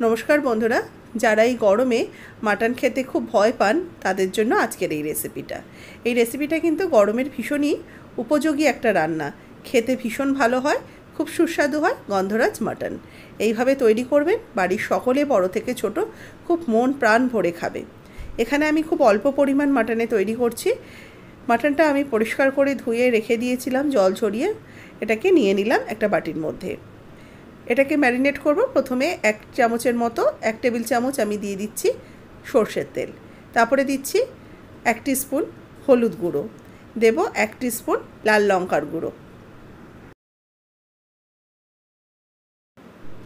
নমস্কার বন্ধুরা, যারা এই গরমে মাটন খেতে খুব ভয় পান তাদের জন্য আজকের এই রেসিপিটা কিন্তু গরমের ভীষণই উপযোগী একটা রান্না। খেতে ভীষণ ভালো হয়, খুব সুস্বাদু হয় গন্ধরাজ মাটন। এইভাবে তৈরি করবেন, বাড়ির সকলে বড় থেকে ছোট খুব মন প্রাণ ভরে খাবে। এখানে আমি খুব অল্প পরিমাণ মাটনে তৈরি করছি। মাটনটা আমি পরিষ্কার করে ধুয়ে রেখে দিয়েছিলাম জল ঝরিয়ে। এটাকে নিয়ে নিলাম একটা বাটির মধ্যে। এটাকে ম্যারিনেট করব। প্রথমে 1 চামচের মতো 1 টেবিল চামচ আমি দিয়ে দিচ্ছি সরষের তেল। তারপরে দিচ্ছি 1 টিস্পুন হলুদ গুঁড়ো, দেব 1 টিস্পুন লাল লঙ্কার গুঁড়ো।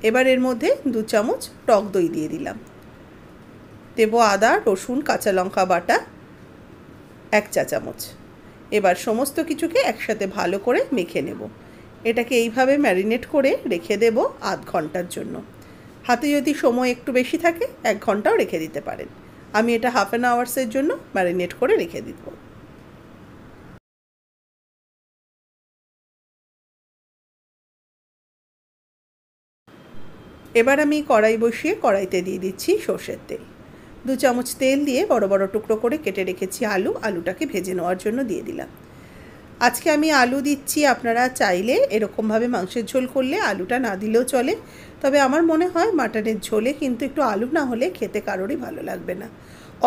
এবার এর মধ্যে 2 চামচ টক দই দিয়ে দিলাম। দেব আদা রসুন কাঁচা লঙ্কা বাটা 1 চা চামচ। এবার সমস্ত কিছুকে একসাথে ভালো করে মেখে নেব। এটাকে এইভাবে ম্যারিনেট করে রেখে দেব আধ ঘন্টার জন্য। হাতে যদি সময় একটু বেশি থাকে 1 ঘন্টাও রেখে দিতে পারেন। আমি এটা হাফ অ্যান আওয়ার্সের জন্য ম্যারিনেট করে রেখে দিব। এবার আমি কড়াই বসিয়ে কড়াইতে দিয়ে দিচ্ছি সর্ষের তেল। 2 চামচ তেল দিয়ে বড় বড় টুকরো করে কেটে রেখেছি আলুটাকে ভেজে নেওয়ার জন্য দিয়ে দিলাম। আজকে আমি আলু দিচ্ছি, আপনারা চাইলে এরকমভাবে মাংসের ঝোল করলে আলুটা না দিলেও চলে, তবে আমার মনে হয় মাটনের ঝোলে কিন্তু একটু আলু না হলে খেতে কারোরই ভালো লাগবে না।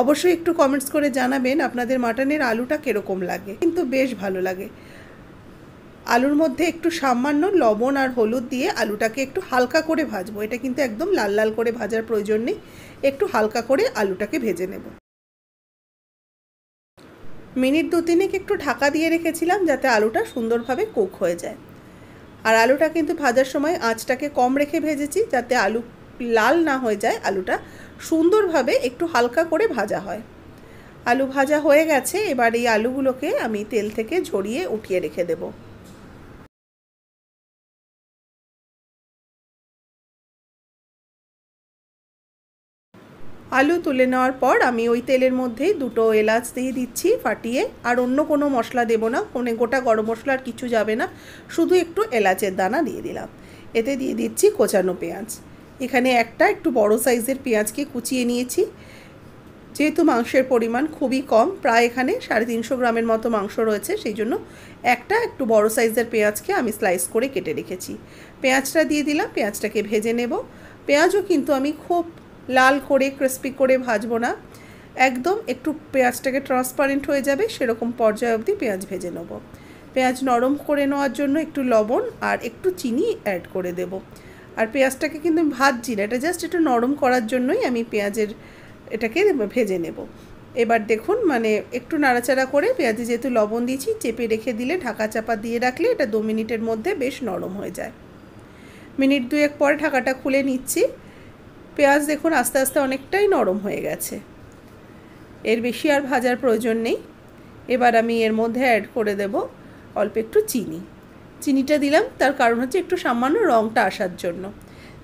অবশ্যই একটু কমেন্টস করে জানাবেন আপনাদের মাটনের আলুটা কীরকম লাগে, কিন্তু বেশ ভালো লাগে। আলুর মধ্যে একটু সামান্য লবণ আর হলুদ দিয়ে আলুটাকে একটু হালকা করে ভাজবো। এটা কিন্তু একদম লাল লাল করে ভাজার প্রয়োজন নেই, একটু হালকা করে আলুটাকে ভেজে নেব। মিনিট 2-3 একটু ঢাকা দিয়ে রেখেছিলাম যাতে আলুটা সুন্দরভাবে কুক হয়ে যায়। আর আলুটা কিন্তু ভাজার সময় আঁচটাকে কম রেখে ভেজেছি যাতে আলু লাল না হয়ে যায়, আলুটা সুন্দরভাবে একটু হালকা করে ভাজা হয়। আলু ভাজা হয়ে গেছে। এবার এই আলুগুলোকে আমি তেল থেকে ঝরিয়ে উঠিয়ে রেখে দেব। আলু তুলে নেওয়ার পর আমি ওই তেলের মধ্যেই 2টো এলাচ দিয়ে দিচ্ছি ফাটিয়ে। আর অন্য কোনো মশলা দেব না, কোনো গোটা গরম মশলার কিছু যাবে না, শুধু একটু এলাচের দানা দিয়ে দিলাম। এতে দিয়ে দিচ্ছি কোচানো পেঁয়াজ। এখানে একটু বড় সাইজের পেঁয়াজকে কুচিয়ে নিয়েছি। যেহেতু মাংসের পরিমাণ খুবই কম, প্রায় এখানে 350 গ্রামের মতো মাংস রয়েছে, সেই জন্য একটু বড় সাইজের পেঁয়াজকে আমি স্লাইস করে কেটে রেখেছি। পেঁয়াজটা দিয়ে দিলাম, পেঁয়াজটাকে ভেজে নেব। পেঁয়াজও কিন্তু আমি খুব লাল করে ক্রিস্পি করে ভাজবো না, একদম একটু পেঁয়াজটাকে ট্রান্সপারেন্ট হয়ে যাবে সেরকম পর্যায় অবধি পেঁয়াজ ভেজে নেব। পেঁয়াজ নরম করে নেওয়ার জন্য একটু লবণ আর একটু চিনি অ্যাড করে দেব। আর পেঁয়াজটাকে কিন্তু ভাজছি না, এটা জাস্ট একটু নরম করার জন্যই আমি এটাকে ভেজে নেব। এবার দেখুন একটু নাড়াচাড়া করে পেঁয়াজে যেহেতু লবণ দিয়েছি, চেপে রেখে দিলে ঢাকা চাপা দিয়ে রাখলে এটা 2 মিনিটের মধ্যে বেশ নরম হয়ে যায়। মিনিট 2 পরে ঢাকাটা খুলে নিচ্ছি। পেঁয়াজ দেখুন আস্তে আস্তে অনেকটাই নরম হয়ে গেছে, এর বেশি আর ভাজার প্রয়োজন নেই। এবার আমি এর মধ্যে অ্যাড করে দেব অল্প একটু চিনি। চিনিটা দিলাম তার কারণ হচ্ছে একটু সামান্য রঙটা আসার জন্য।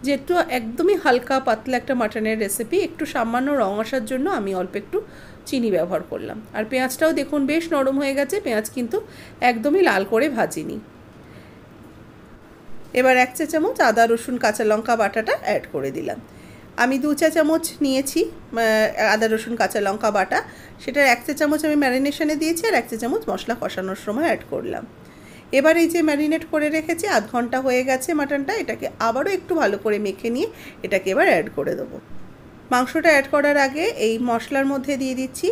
যেহেতু একদমই হালকা পাতলা একটা মাটনের রেসিপি, একটু সামান্য রঙ আসার জন্য আমি অল্প একটু চিনি ব্যবহার করলাম। আর পেঁয়াজটাও দেখুন বেশ নরম হয়ে গেছে, পেঁয়াজ কিন্তু একদমই লাল করে ভাজিনি। এবার 1 চা চামচ আদা রসুন কাঁচা লঙ্কা বাটাটা অ্যাড করে দিলাম। আমি 2 চা চামচ নিয়েছি আদা রসুন কাঁচা লঙ্কা বাটা, সেটার 1 চা চামচ আমি ম্যারিনেশনে দিয়েছি আর 1 চা চামচ মশলা কষানোর সময় অ্যাড করলাম। এবার এই যে ম্যারিনেট করে রেখেছি, আধ ঘন্টা হয়ে গেছে মাটনটা, এটাকে আবারও একটু ভালো করে মেখে নিয়ে এটাকে এবার অ্যাড করে দেবো। মাংসটা অ্যাড করার আগে এই মশলার মধ্যে দিয়ে দিচ্ছি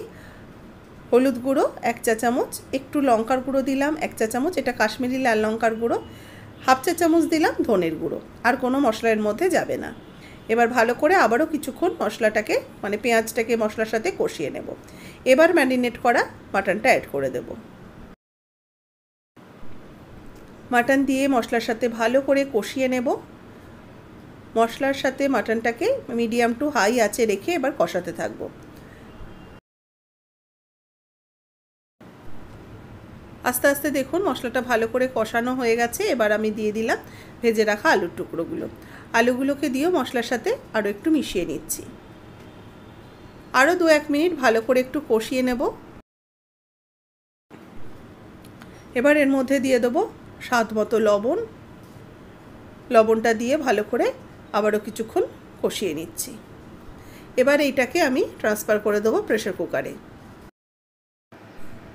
হলুদ গুঁড়ো 1 চা চামচ, একটু লঙ্কার গুঁড়ো দিলাম 1 চা চামচ, এটা কাশ্মীরি লাল লঙ্কার গুঁড়ো, হাফ চা চামচ দিলাম ধনের গুঁড়ো। আর কোনো মশলা এর মধ্যে যাবে না। এবার ভালো করে আবারও কিছুক্ষণ মশলাটাকে পেঁয়াজটাকে মশলার সাথে কষিয়ে নেব। এবার ম্যারিনেট করা মাটনটা অ্যাড করে দেব। মাটন দিয়ে মশলার সাথে ভালো করে কষিয়ে নেব। মশলার সাথে মাটনটাকে মিডিয়াম টু হাই আঁচে রেখে এবার কষাতে থাকব। আস্তে আস্তে দেখুন মশলাটা ভালো করে কষানো হয়ে গেছে। এবার আমি দিয়ে দিলাম ভেজে রাখা আলুর টুকরোগুলো। আলুগুলোকে দিয়েও মশলার সাথে আরও একটু মিশিয়ে নিচ্ছি। আরও 2-1 মিনিট ভালো করে একটু কষিয়ে নেব। এবার এর মধ্যে দিয়ে দেবো স্বাদ মতো লবণ। লবণটা দিয়ে ভালো করে আবারও কিছুক্ষণ কষিয়ে নিচ্ছি। এবার এইটাকে আমি ট্রান্সফার করে দেবো প্রেসার কুকারে।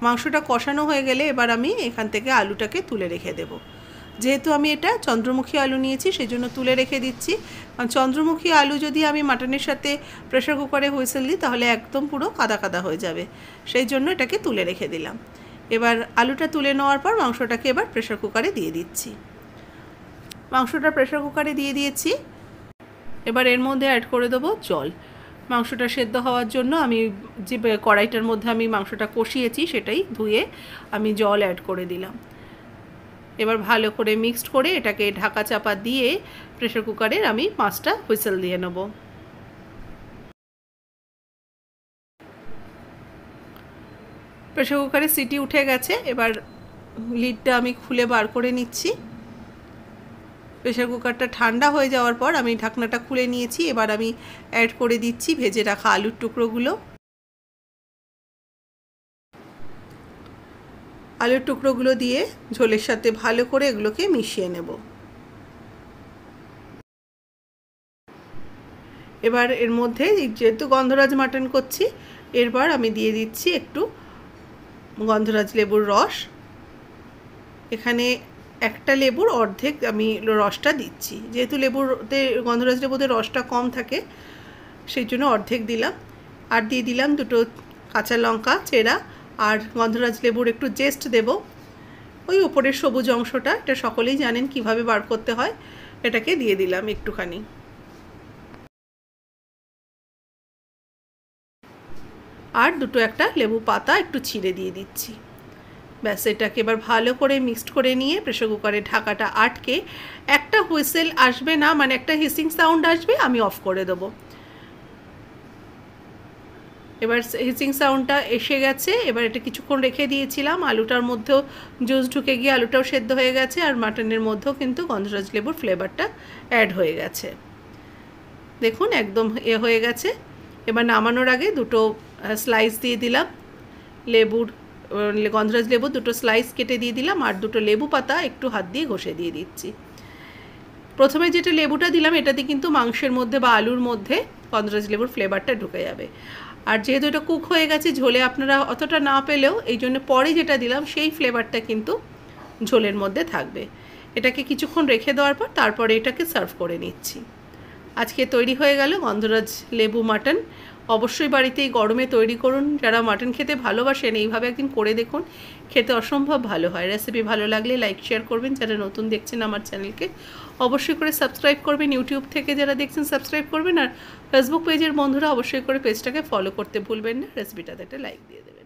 মাংসটা কষানো হয়ে গেলে এবার আমি এখান থেকে আলুটাকে তুলে রেখে দেব। যেহেতু আমি এটা চন্দ্রমুখী আলু নিয়েছি সেই জন্য তুলে রেখে দিচ্ছি। কারণ চন্দ্রমুখী আলু যদি আমি মাটনের সাথে প্রেসার কুকারে হুইসেল দিই তাহলে একদম পুরো কাদা কাদা হয়ে যাবে, সেই জন্য এটাকে তুলে রেখে দিলাম। এবার আলুটা তুলে নেওয়ার পর মাংসটাকে এবার প্রেসার কুকারে দিয়ে দিচ্ছি। মাংসটা প্রেসার কুকারে দিয়ে দিয়েছি। এবার এর মধ্যে অ্যাড করে দেবো জল। মাংসটা সেদ্ধ হওয়ার জন্য আমি যে কড়াইটার মধ্যে আমি মাংসটা কষিয়েছি সেটাই ধুয়ে আমি জল অ্যাড করে দিলাম। এবার ভালো করে মিক্সড করে এটাকে ঢাকা চাপা দিয়ে প্রেসার কুকারের আমি 5টা হুইসেল দিয়ে নেব। প্রেসার কুকারে সিটি উঠে গেছে। এবার লিডটা আমি খুলে বার করে নিচ্ছি। প্রেসার কুকারটা ঠান্ডা হয়ে যাওয়ার পর আমি ঢাকনাটা খুলে নিয়েছি। এবার আমি অ্যাড করে দিচ্ছি ভেজে রাখা আলুর টুকরোগুলো। আলুর টুকরোগুলো দিয়ে ঝোলের সাথে ভালো করে এগুলোকে মিশিয়ে নেব। এবার এর মধ্যে যেহেতু গন্ধরাজ মাটন করছি, এরপর আমি দিয়ে দিচ্ছি একটু গন্ধরাজ লেবুর রস। এখানে একটা লেবুর অর্ধেক আমি রসটা দিচ্ছি, যেহেতু লেবুতে গন্ধরাজ লেবুতে রসটা কম থাকে সেই জন্য অর্ধেক দিলাম। আর দিয়ে দিলাম 2টো কাঁচা লঙ্কা চেরা, আর গন্ধরাজ লেবুর একটু জেস্ট দেব, ওই উপরের সবুজ অংশটা, এটা সকলেই জানেন কিভাবে বার করতে হয়। এটাকে দিয়ে দিলাম একটুখানি। আর একটা লেবু পাতা একটু ছিঁড়ে দিয়ে দিচ্ছি। ব্যাস, এটাকে এবার ভালো করে মিক্সড করে নিয়ে প্রেসার কুকারের ঢাকাটা আটকে, একটা হুইসেল আসবে না মানে একটা হিসিং সাউন্ড আসবে, আমি অফ করে দেবো। এবার হিসিং সাউন্ডটা এসে গেছে। এবার এটা কিছুক্ষণ রেখে দিয়েছিলাম, আলুটার মধ্যেও জুস ঢুকে গিয়ে আলুটাও সেদ্ধ হয়ে গেছে, আর মাটনের মধ্যেও কিন্তু গন্ধরাজ লেবুর ফ্লেভারটা অ্যাড হয়ে গেছে। দেখুন একদম হয়ে গেছে। এবার নামানোর আগে 2টো স্লাইস দিয়ে দিলাম লেবুর, গন্ধরাজ লেবু 2টো স্লাইস কেটে দিয়ে দিলাম, আর 2টো লেবু পাতা একটু হাত দিয়ে ঘষে দিয়ে দিচ্ছি। প্রথমে যেটা লেবুটা দিলাম এটাতে কিন্তু মাংসের মধ্যে বা আলুর মধ্যে গন্ধরাজ লেবুর ফ্লেভারটা ঢুকে যাবে। আর যেহেতু এটা কুক হয়ে গেছে ঝোলে আপনারা অতটা না পেলেও এই জন্য পরে যেটা দিলাম সেই ফ্লেভারটা কিন্তু ঝোলের মধ্যে থাকবে। এটাকে কিছুক্ষণ রেখে দেওয়ার পর তারপরে এটাকে সার্ভ করে নিচ্ছি। আজকে তৈরি হয়ে গেল গন্ধরাজ লেবু মাটন। অবশ্যই বাড়িতে এই গরমে তৈরি করুন। যারা মাটন খেতে ভালোবাসেন এইভাবে একদিন করে দেখুন, খেতে অসম্ভব ভালো হয়। রেসিপি ভালো লাগলে লাইক শেয়ার করবেন। যারা নতুন দেখছেন আমার চ্যানেলকে অবশ্যই করে সাবস্ক্রাইব করবেন। ইউটিউব থেকে যারা দেখছেন সাবস্ক্রাইব করবেন, আর ফেসবুক পেজের বন্ধুরা অবশ্যই করে পেজটাকে ফলো করতে ভুলবেন না। রেসিপিটাতে একটা লাইক দিয়ে দেবেন।